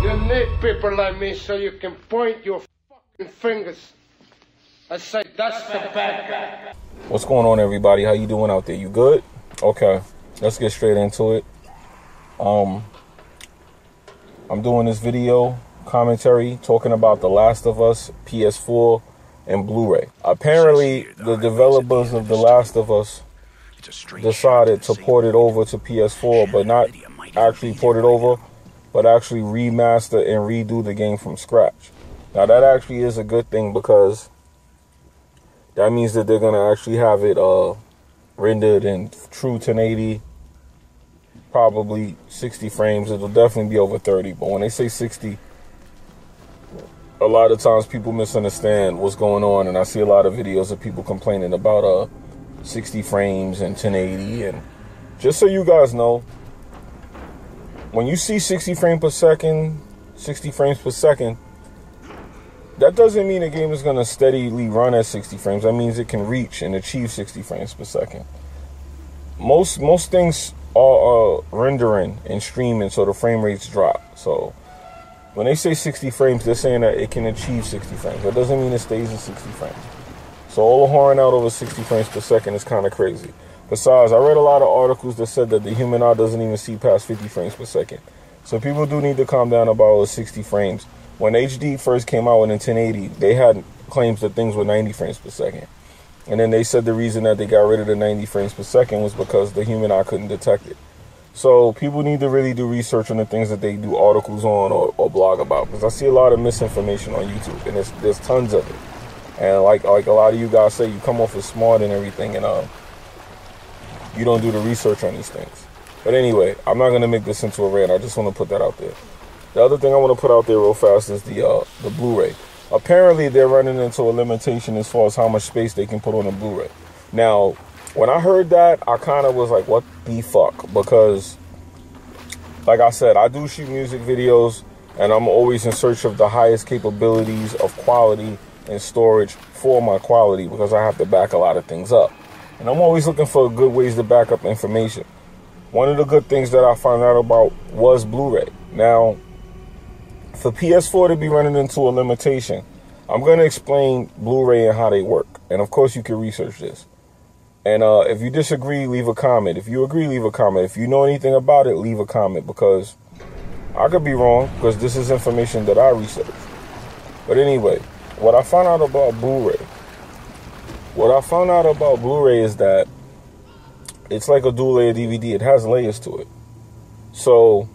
You need people like me so you can point your fucking fingers and say, that's the bad guy. What's going on, everybody? How you doing out there? You good? Okay, let's get straight into it. I'm doing this video commentary talking about The Last of Us, Ps4, and Blu-ray. Apparently, the developers of The Last of Us decided to port it over to Ps4, but not actually port it over, but actually remaster and redo the game from scratch. Now, that actually is a good thing because that means that they're going to actually have it rendered in true 1080, probably 60 frames. It'll definitely be over 30, but when they say 60, a lot of times people misunderstand what's going on, and I see a lot of videos of people complaining about 60 frames and 1080. And just so you guys know, when you see 60 frames per second, that doesn't mean the game is going to steadily run at 60 frames. That means it can reach and achieve 60 frames per second. Most things are rendering and streaming, so the frame rates drop. So when they say 60 frames, they're saying that it can achieve 60 frames. That doesn't mean it stays at 60 frames. So all the whoring out over 60 frames per second is kind of crazy. Besides, I read a lot of articles that said that the human eye doesn't even see past 50 frames per second. So people do need to calm down about 60 frames. When HD first came out in 1080, they had claims that things were 90 frames per second. And then they said the reason that they got rid of the 90 frames per second was because the human eye couldn't detect it. So people need to really do research on the things that they do articles on or blog about. Because I see a lot of misinformation on YouTube, and there's tons of it. And like a lot of you guys say, you come off as smart and everything, and you don't do the research on these things. But anyway, I'm not going to make this into a rant. I just want to put that out there. The other thing I want to put out there real fast is the Blu-ray. Apparently, they're running into a limitation as far as how much space they can put on a Blu-ray. Now, when I heard that, I kind of was like, what the fuck? Because, like I said, I do shoot music videos, and I'm always in search of the highest capabilities of quality and storage for my quality, because I have to back a lot of things up. And I'm always looking for good ways to back up information. One of the good things that I found out about was Blu-ray. Now, for Ps4 to be running into a limitation, I'm going to explain Blu-ray and how they work. And of course, you can research this. And if you disagree, leave a comment. If you agree, leave a comment. If you know anything about it, leave a comment, because I could be wrong, because this is information that I researched. But anyway, what I found out about Blu-ray is that it's like a dual layer DVD. It has layers to it. So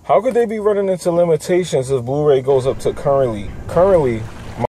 how could they be running into limitations if Blu-ray goes up to currently